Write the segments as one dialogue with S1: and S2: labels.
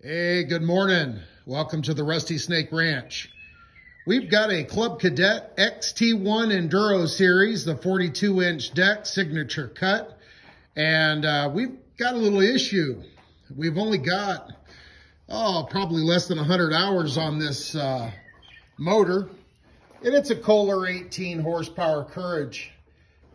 S1: Hey, good morning. Welcome to the Rusty Snake Ranch. We've got a Cub Cadet XT1 Enduro Series, the 42-inch deck, signature cut. And we've got a little issue. We've only got, probably less than 100 hours on this motor. And it's a Kolher 18 horsepower Courage.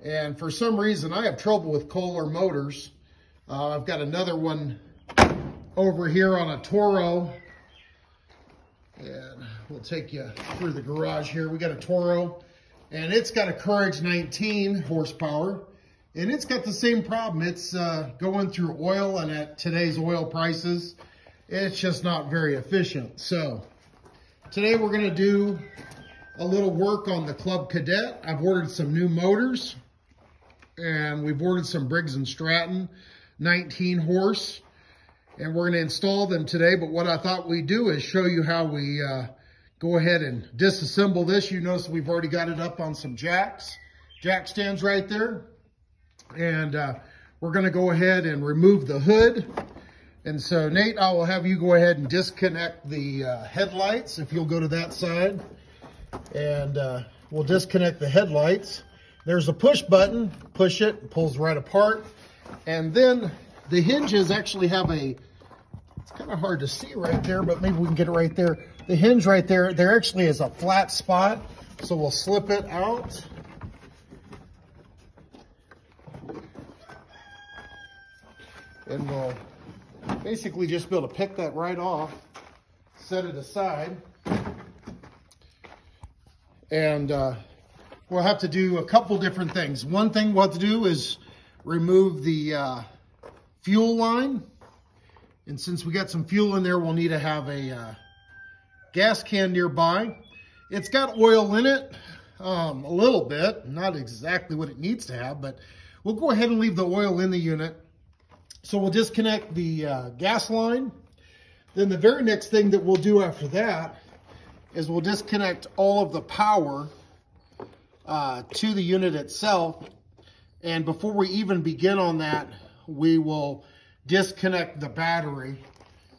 S1: And for some reason, I have trouble with Kolher motors. I've got another one over here on a Toro, and we'll take you through the garage here. We got a Toro, and it's got a Courage 19 horsepower, and it's got the same problem. It's going through oil, and at today's oil prices, it's just not very efficient. So today we're going to do a little work on the Cub Cadet. I've ordered some new motors, and we've ordered some Briggs & Stratton 19 horse. And we're going to install them today, but what I thought we'd do is show you how we go ahead and disassemble this. You notice we've already got it up on some jack stands right there. And we're going to go ahead and remove the hood. And so, Nate, I will have you go ahead and disconnect the headlights, if you'll go to that side. And we'll disconnect the headlights. There's a push button. Push it, it pulls right apart. And then the hinges actually have it's kind of hard to see right there, but maybe we can get it right there. The hinge right there, there actually is a flat spot, so we'll slip it out. And we'll basically just be able to pick that right off, set it aside. And we'll have to do a couple different things. One thing we'll have to do is remove the fuel line, and since we got some fuel in there, we'll need to have a gas can nearby. It's got oil in it, a little bit, not exactly what it needs to have, but we'll go ahead and leave the oil in the unit. So we'll disconnect the gas line. Then the very next thing that we'll do after that is we'll disconnect all of the power to the unit itself. And before we even begin on that, we will disconnect the battery,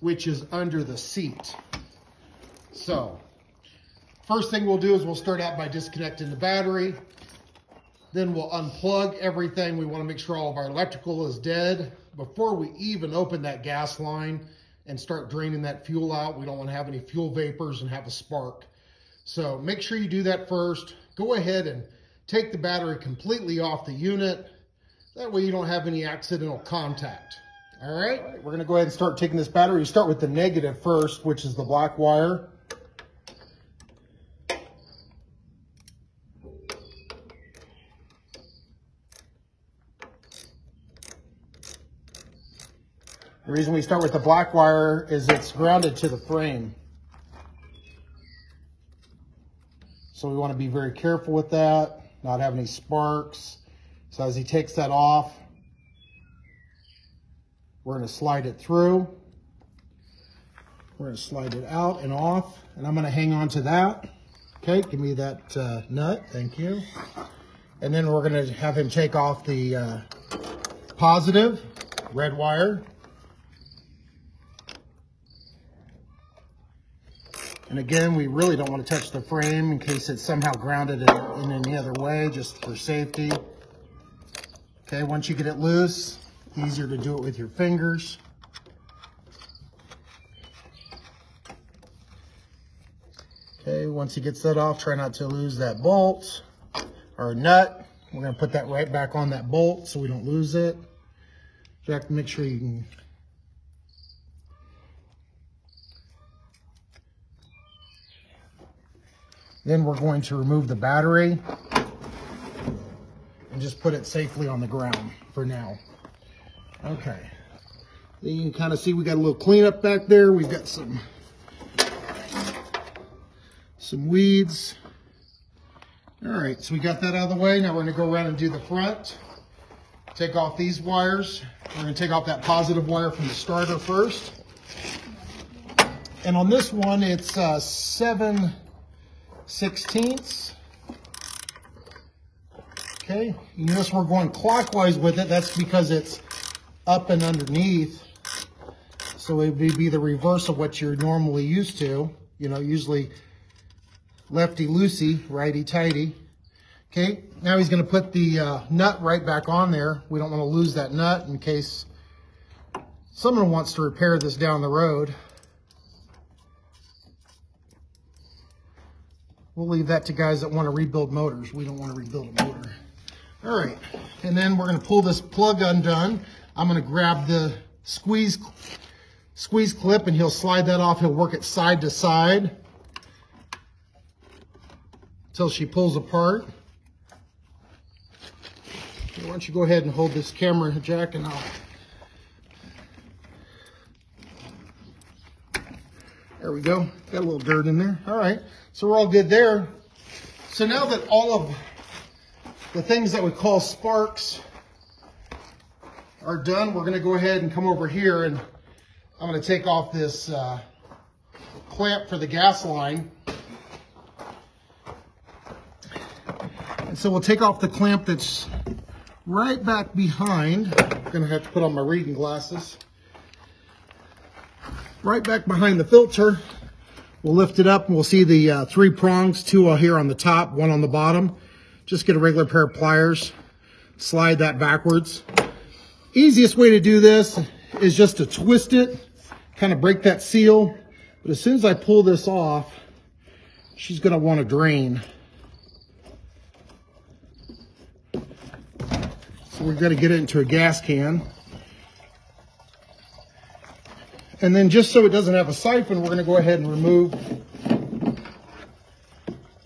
S1: which is under the seat. So, first thing we'll do is we'll start out by disconnecting the battery. Then we'll unplug everything. We want to make sure all of our electrical is dead before we even open that gas line and start draining that fuel out. We don't want to have any fuel vapors and have a spark. So make sure you do that first. Go ahead and take the battery completely off the unit. That way you don't have any accidental contact. All right, we're gonna go ahead and start taking this battery. You start with the negative first, which is the black wire. The reason we start with the black wire is it's grounded to the frame. So we want to be very careful with that, not have any sparks. So as he takes that off, we're going to slide it through. We're going to slide it out and off, and I'm going to hang on to that. Okay, give me that nut, thank you. And then we're going to have him take off the positive red wire. And again, we really don't want to touch the frame in case it's somehow grounded in any other way, just for safety. Okay, once you get it loose, easier to do it with your fingers. Okay, once he gets that off, try not to lose that bolt or nut. We're going to put that right back on that bolt so we don't lose it. Jack, make sure you can. Then we're going to remove the battery and just put it safely on the ground for now. Okay. Then you can kind of see we got a little cleanup back there. We've got some weeds. All right, so we got that out of the way. Now we're going to go around and do the front. Take off these wires. We're going to take off that positive wire from the starter first. And on this one, it's 7/16. Okay, you notice we're going clockwise with it. That's because it's up and underneath. So So it would be the reverse of what you're normally used to. You know, usually lefty-loosey, righty-tighty. Okay, now he's going to put the nut right back on there. We don't want to lose that nut in case someone wants to repair this down the road. We'll leave that to guys that want to rebuild motors. We don't want to rebuild a motor. All right, and then we're going to pull this plug undone. I'm going to grab the squeeze clip and he'll slide that off. He'll work it side to side until she pulls apart. Okay, why don't you go ahead and hold this camera jack and I'll... There we go. Got a little dirt in there. All right. So we're all good there. So now that all of the things that we call sparks are done, we're going to go ahead and come over here and I'm going to take off this clamp for the gas line. And so we'll take off the clamp that's right back behind. I'm going to have to put on my reading glasses. Right back behind the filter. We'll lift it up and we'll see the 3 prongs, 2 here on the top, 1 on the bottom. Just get a regular pair of pliers, slide that backwards. Easiest way to do this is just to twist it, kind of break that seal. But as soon as I pull this off, she's going to want to drain. So we've got to get it into a gas can. And then just so it doesn't have a siphon, we're going to go ahead and remove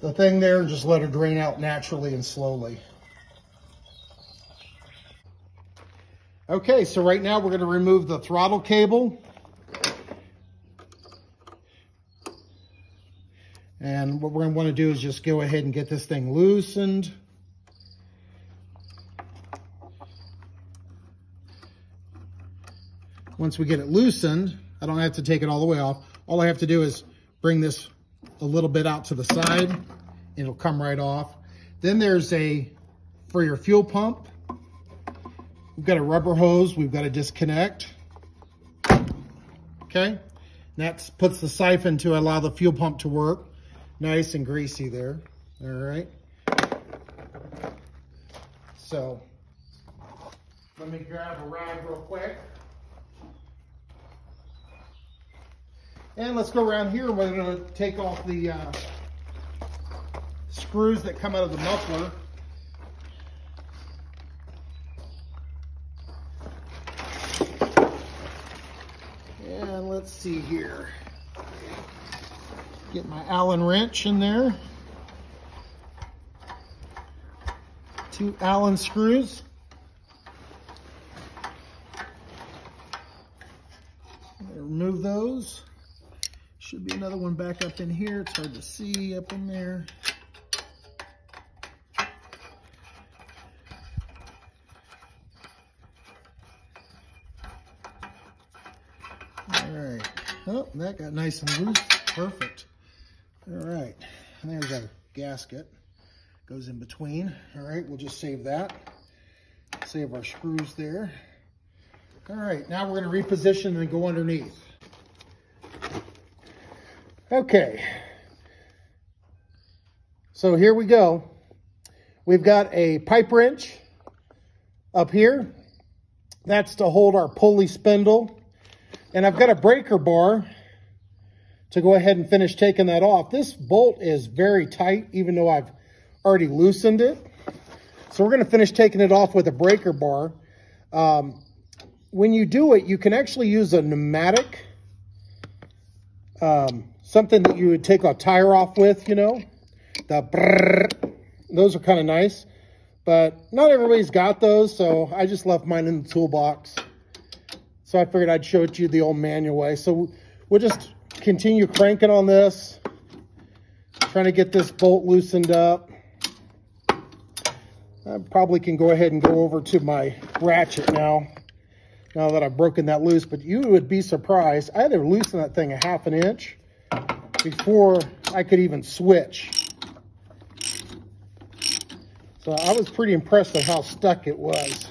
S1: the thing there and just let her drain out naturally and slowly. Okay, so right now we're going to remove the throttle cable. And what we're going to want to do is just go ahead and get this thing loosened. Once we get it loosened, I don't have to take it all the way off. All I have to do is bring this a little bit out to the side and it'll come right off. Then there's for your fuel pump, we've got a rubber hose we've got to disconnect. Okay, that puts the siphon to allow the fuel pump to work. Nice and greasy there. All right. So let me grab a rag real quick. And let's go around here. We're going to take off the screws that come out of the muffler. And let's see here. Get my Allen wrench in there. 2 Allen screws. Remove those. Should be another one back up in here. It's hard to see up in there. All right. Oh, that got nice and loose. Perfect. All right. And there's our gasket. Goes in between. All right. We'll just save that. Save our screws there. All right. Now we're going to reposition and go underneath. Okay, so here we go. We've got a pipe wrench up here. That's to hold our pulley spindle. And I've got a breaker bar to go ahead and finish taking that off. This bolt is very tight, even though I've already loosened it. So we're going to finish taking it off with a breaker bar. When you do it, you can actually use a pneumatic, something that you would take a tire off with, you know. The brrr, those are kind of nice, but not everybody's got those, so I just left mine in the toolbox. So I figured I'd show it to you the old manual way. So we'll just continue cranking on this, trying to get this bolt loosened up. I probably can go ahead and go over to my ratchet now that I've broken that loose, but you would be surprised. I had to loosen that thing a ½ inch before I could even switch. So I was pretty impressed at how stuck it was.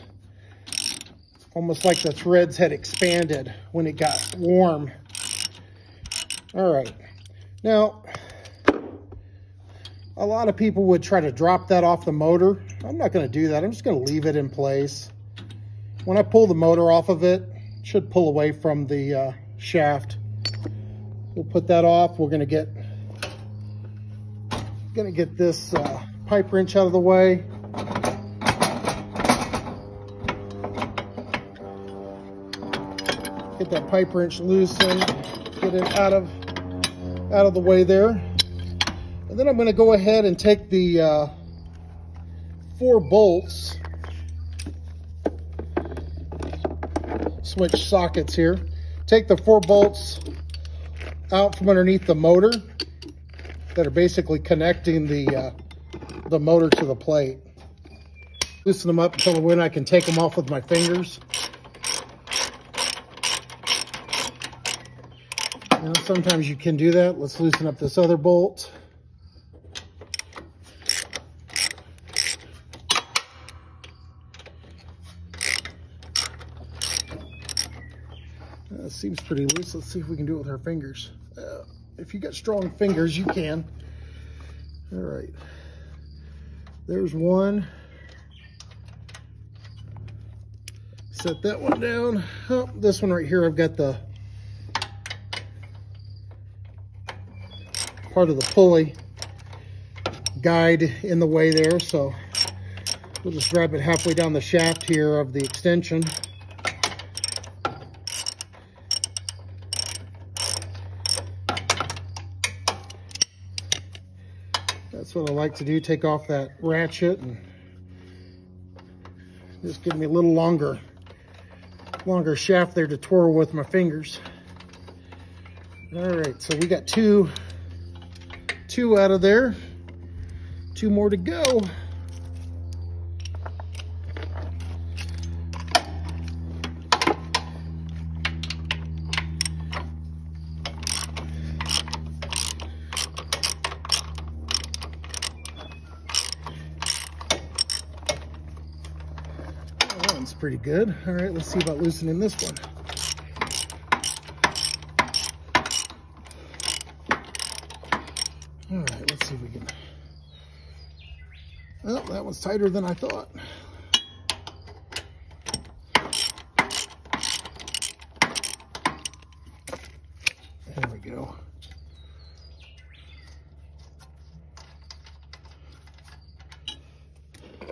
S1: almost like the threads had expanded when it got warm. All right, now a lot of people would try to drop that off the motor. I'm not going to do that. I'm just going to leave it in place. When I pull the motor off of it, it should pull away from the shaft. We'll put that off. We're going to get this pipe wrench out of the way. Get that pipe wrench loosened. Get it out of the way there. And then I'm going to go ahead and take the 4 bolts, switch sockets here. Take the 4 bolts out from underneath the motor that are basically connecting the motor to the plate. Loosen them up until when I can take them off with my fingers. You know, sometimes you can do that. Let's loosen up this other bolt. That seems pretty loose. Let's see if we can do it with our fingers. If you got strong fingers, you can. All right. There's one. Set that one down. Oh, this one right here, I've got the part of the pulley guide in the way there, so we'll just grab it halfway down the shaft here of the extension. That's what I like to do, take off that ratchet and just give me a little longer shaft there to twirl with my fingers. All right, so we got two out of there, 2 more to go. That one's pretty good. All right, let's see about loosening this one. All right, let's see if we can. Well, that one's tighter than I thought. There we go.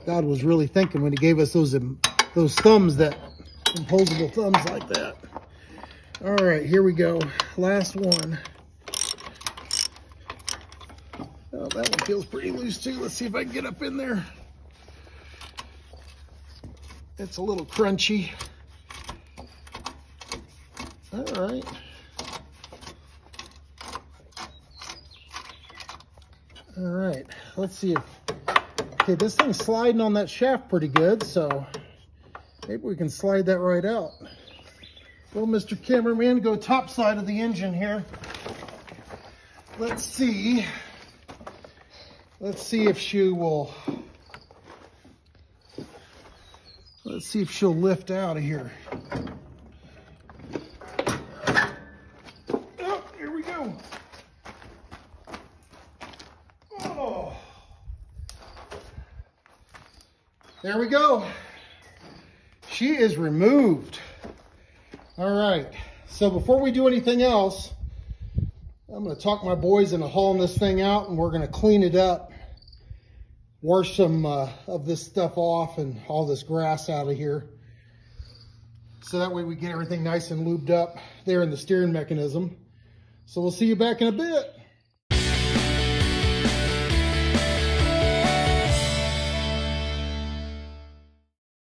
S1: God was really thinking when he gave us those thumbs, that imposable thumbs like that. All right, here we go. Last one. Oh, that one feels pretty loose too. Let's see if I can get up in there. It's a little crunchy. All right. All right, let's see if, okay, this thing's sliding on that shaft pretty good, so maybe we can slide that right out. Well, Mr. Cameraman, go top side of the engine here. Let's see if she will, let's see if she'll lift out of here. Oh, here we go. Oh, there we go. She is removed. All right, so before we do anything else, I'm going to talk my boys into hauling this thing out, and we're going to clean it up, wash some of this stuff off and all this grass out of here, so that way we get everything nice and lubed up there in the steering mechanism. So we'll see you back in a bit.